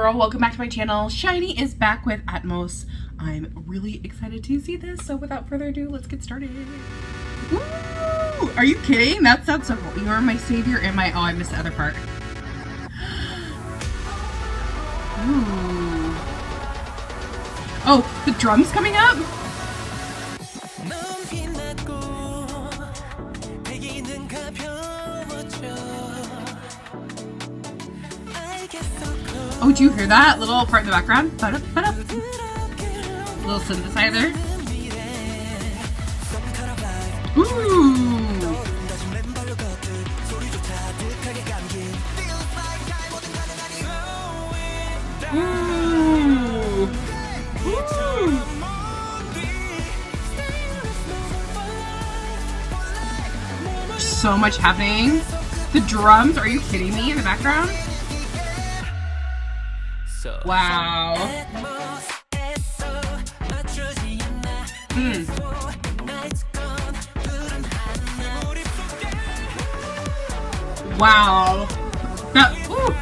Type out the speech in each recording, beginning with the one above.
girl, welcome back to my channel. SHINee is back with Atmos. I'm really excited to see this, so without further ado, let's get started. Woo! Are you kidding? That sounds so cool. You are my savior and my... Oh, I missed the other part. Ooh. Oh, the drums coming up? Oh, do you hear that little part in the background? Little synthesizer. Ooh. Ooh. Ooh. So much happening. The drums, are you kidding me, in the background? Wow. Wow. That, ooh.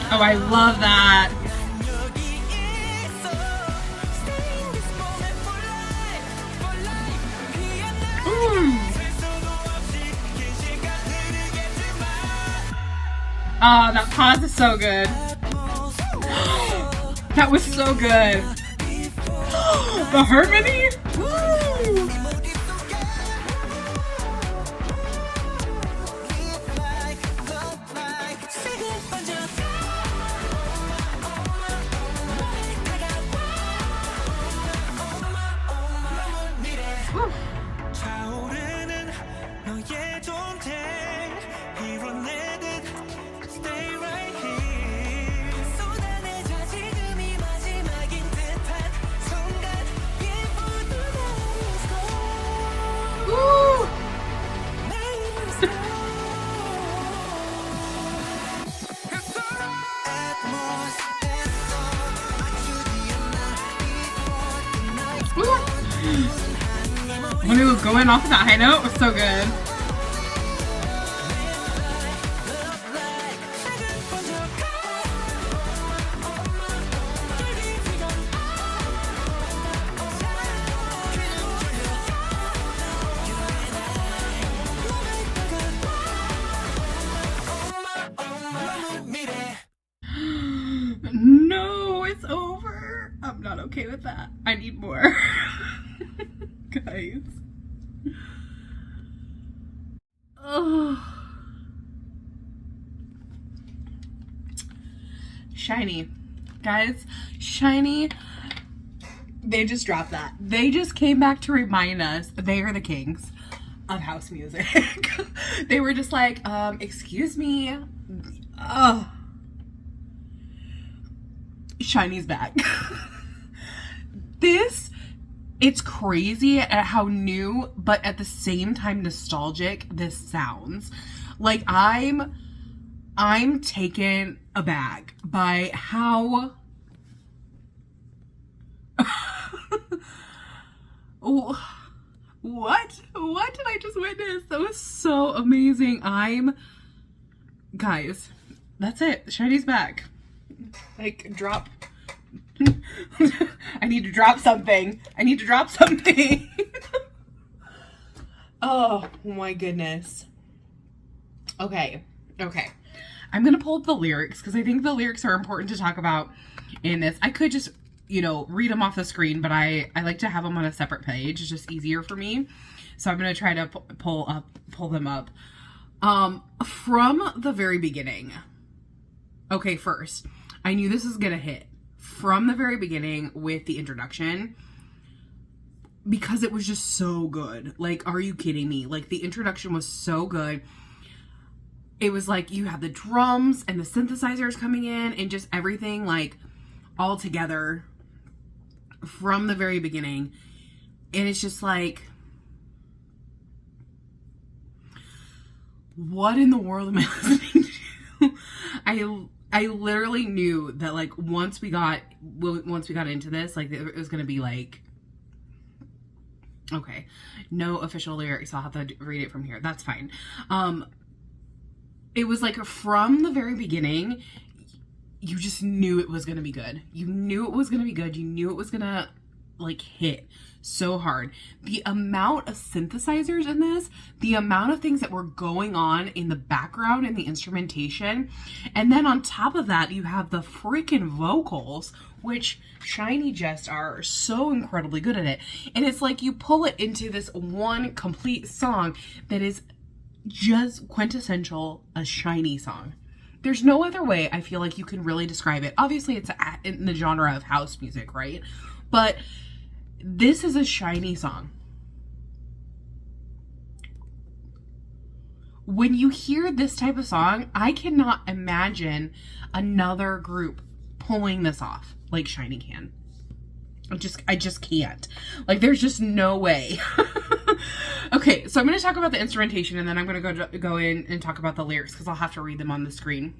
Oh, I love that. Oh, that pause is so good. That was so good. The harmony. Woo! When it was going off of that high note, it was so good. No, it's over. I'm not okay with that. I need more. Guys. Oh. SHINee. Guys, SHINee, they just dropped that. They just came back to remind us they are the kings of house music. They were just like, excuse me. Oh. SHINee's back. It's crazy at how new, but at the same time nostalgic this sounds. Like I'm taken aback by how what did I just witness? That was so amazing. Guys, that's it. SHINee's back. Like, drop. I need to drop something. Oh my goodness. Okay. I'm gonna pull up the lyrics because I think the lyrics are important to talk about in this. I could just, read them off the screen, but I like to have them on a separate page. It's just easier for me. So I'm gonna try to pull them up. From the very beginning. Okay, first, I knew this was gonna hit. From the very beginning with the introduction, because it was just so good. Like, are you kidding me? Like, the introduction was so good. it was like you had the drums and the synthesizers coming in and just everything like all together from the very beginning. And it's just like, what in the world am I listening to? I literally knew that like once we got into this, like it was gonna be like, okay, no official lyrics, I'll have to read it from here. That's fine. It was like from the very beginning, you just knew it was gonna be good. You knew it was gonna be good. You knew it was gonna like hit so hard. The amount of synthesizers in this, the amount of things that were going on in the background and the instrumentation, and then on top of that you have the freaking vocals, which SHINee just are so incredibly good at it. And it's like you pull it into this one complete song that is just quintessential a SHINee song. There's no other way I feel like you can really describe it. Obviously it's in the genre of house music, right? But this is a SHINee song. When you hear this type of song, I cannot imagine another group pulling this off like SHINee can. I just can't. Like, there's just no way. Okay, so I'm going to talk about the instrumentation, and then I'm going to go in and talk about the lyrics, because I'll have to read them on the screen,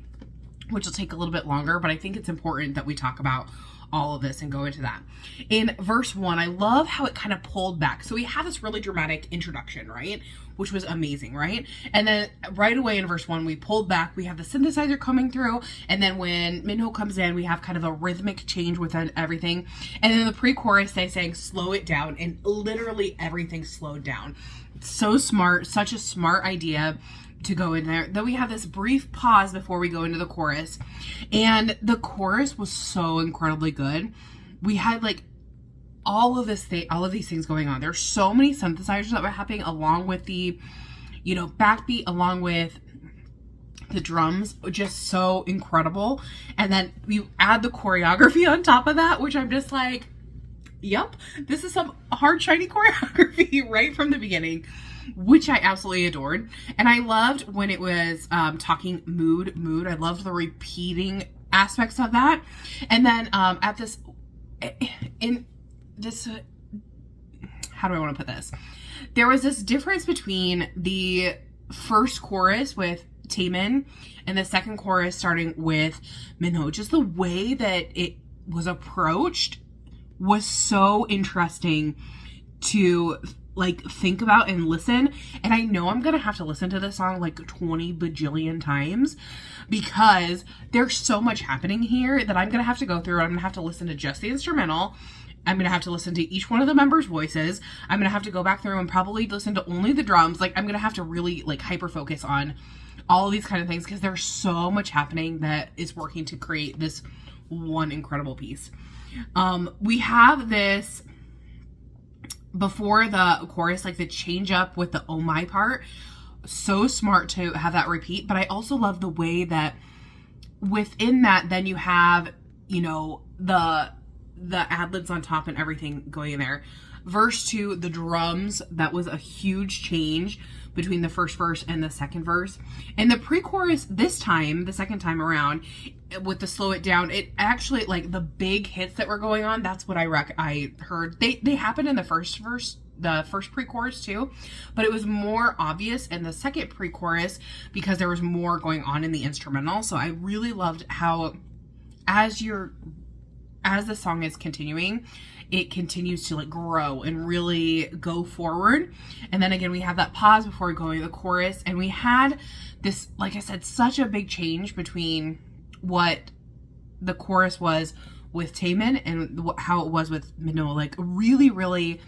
which will take a little bit longer, but I think it's important that we talk about all of this and go into that. In verse 1, I love how it kind of pulled back. So we had this really dramatic introduction, right? Which was amazing, right? And then right away in verse 1, we pulled back. We have the synthesizer coming through. And then when Minho comes in, we have kind of a rhythmic change within everything. And then the pre-chorus, they sang, slow it down. And literally everything slowed down. So smart, such a smart idea to go in there. Then we have this brief pause before we go into the chorus, and the chorus was so incredibly good. We had like all of these things going on. There's so many synthesizers that were happening along with the, backbeat, along with the drums, just so incredible. And then you add the choreography on top of that, which I'm just like, yep, this is some hard SHINee choreography right from the beginning, which I absolutely adored. And I loved when it was talking mood. I loved the repeating aspects of that. And then in this, how do I want to put this? There was this difference between the first chorus with Taemin and the second chorus starting with Minho. Just the way that it was approached was so interesting to like think about and listen. And I know I'm gonna have to listen to this song like 20 bajillion times, because there's so much happening here that I'm gonna have to go through. I'm gonna have to listen to just the instrumental. I'm gonna have to listen to each one of the members' voices. I'm gonna have to go back through and probably listen to only the drums. Like, I'm gonna have to really like hyper focus on all of these kind of things, because there's so much happening that is working to create this one incredible piece. We have this before the chorus, like the change up with the oh my part. So smart to have that repeat. But I also love the way that within that, then you have, the ad-libs on top and everything going in there. Verse 2, the drums, that was a huge change between the first verse and the second verse. And the pre-chorus this time, the second time around, with the slow it down, it actually, like, the big hits that were going on, that's what I heard. They happened in the first verse, the first pre-chorus too, but it was more obvious in the second pre-chorus because there was more going on in the instrumental. So I really loved how as the song is continuing, it continues to like grow and really go forward. And then again, we have that pause before we go into the chorus. And we had this, like I said, such a big change between what the chorus was with Taemin and how it was with Minho. Like really, really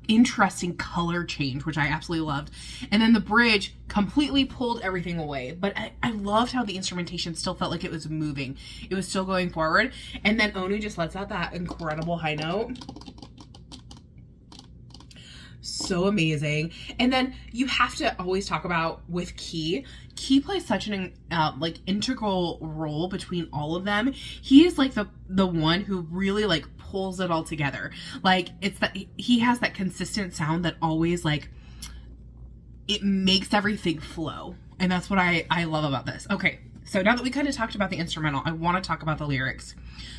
interesting color change, which I absolutely loved. And then the bridge completely pulled everything away. But I loved how the instrumentation still felt like it was moving. It was still going forward. And then Onu just lets out that incredible high note. So amazing. And then you have to always talk about with Key. Key plays such an integral role between all of them. He is like the one who really like pulls it all together. Like it's that he has that consistent sound that always like it makes everything flow. And that's what I love about this. Okay, so now that we kind of talked about the instrumental, I want to talk about the lyrics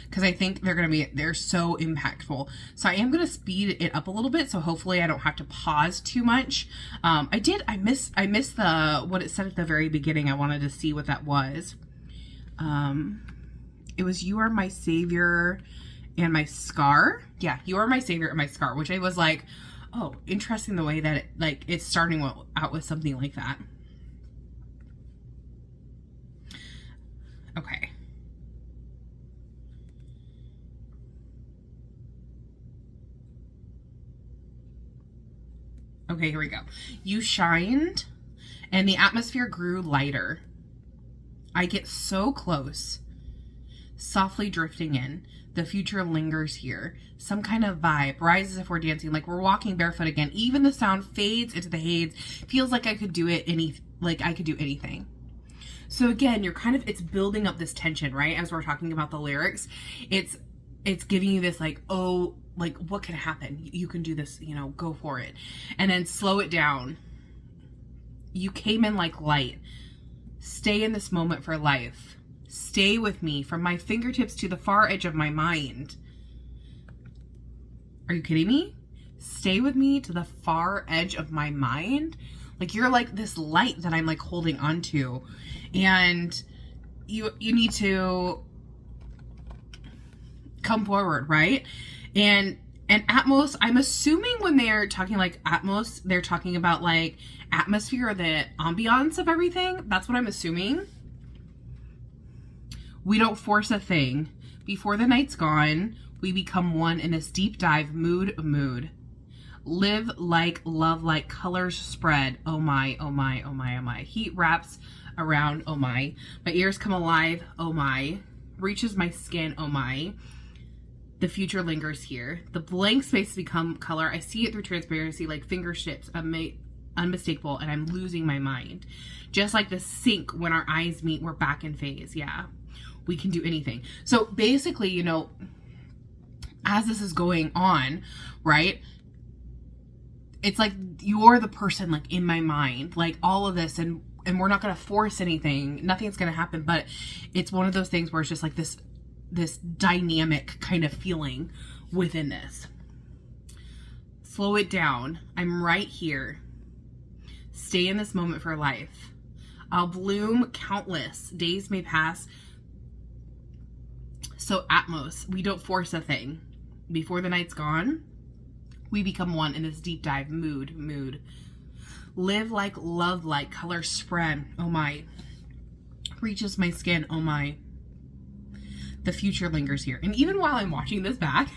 because I think they're so impactful. So I am going to speed it up a little bit, so hopefully I don't have to pause too much. I missed what it said at the very beginning. I wanted to see what that was. It was "You are my savior and my scar." Yeah, "You are my savior and my scar," which I was like, oh, interesting the way that it's starting out with something like that. Okay. Okay, here we go. "You shined and the atmosphere grew lighter. I get so close, softly drifting in. The future lingers here. Some kind of vibe rises if we're dancing, like we're walking barefoot again. Even the sound fades into the haze. Feels like I could do anything." So again, it's building up this tension, right? As we're talking about the lyrics, it's giving you this like, oh, like what can happen? You can do this, go for it. And then slow it down. "You came in like light. Stay in this moment for life. Stay with me from my fingertips to the far edge of my mind." Are you kidding me? Stay with me to the far edge of my mind? Like you're like this light that I'm like holding on to. And you need to come forward, right? And Atmos, I'm assuming when they're talking like Atmos, they're talking about like atmosphere or the ambiance of everything. That's what I'm assuming. "We don't force a thing. Before the night's gone, we become one in this deep dive mood. Live like, love like, colors spread. Oh my, oh my, oh my, oh my. Heat wraps around, oh my. My ears come alive, oh my. Reaches my skin, oh my. The future lingers here. The blank space become color. I see it through transparency like fingertips, unmistakable, and I'm losing my mind. Just like the sink when our eyes meet, we're back in phase. Yeah, we can do anything." So basically, as this is going on, right? It's like you're the person like in my mind, like all of this, and we're not going to force anything. Nothing's going to happen, but it's one of those things where it's just like this dynamic kind of feeling within this. "Slow it down. I'm right here. Stay in this moment for life. I'll bloom countless. Days may pass. So Atmos, we don't force a thing. Before the night's gone, we become one in this deep dive mood. Live like, love like, color spread, oh my. Reaches my skin, oh my. The future lingers here." And even while I'm watching this back,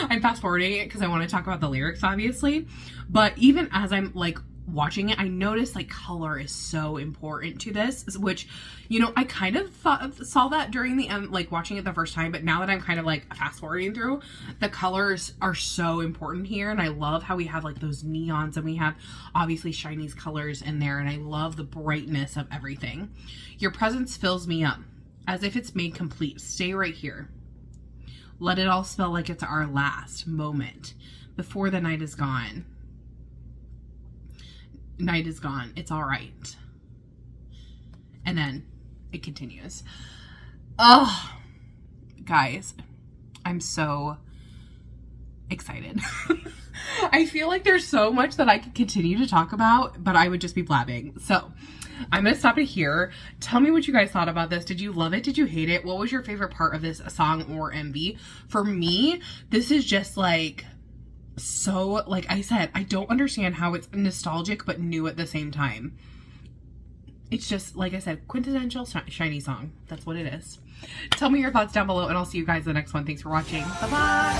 I'm fast forwarding it because I want to talk about the lyrics, obviously. But even as I'm like watching it, I noticed like color is so important to this, which, I kind of saw that during the end, like watching it the first time, but now that I'm kind of like fast forwarding through, the colors are so important here. And I love how we have like those neons, and we have obviously SHINee's colors in there. And I love the brightness of everything. "Your presence fills me up as if it's made complete. Stay right here. Let it all smell like it's our last moment before the night is gone. Night is gone. It's all right." And then it continues. Oh, guys, I'm so excited. I feel like there's so much that I could continue to talk about, but I would just be blabbing. So I'm going to stop it here. Tell me what you guys thought about this. Did you love it? Did you hate it? What was your favorite part of this song or MV? For me, this is just like, so, like I said, I don't understand how it's nostalgic but new at the same time. It's just, like I said, quintessential SHINee song. That's what it is. Tell me your thoughts down below, and I'll see you guys in the next one. Thanks for watching. Bye-bye.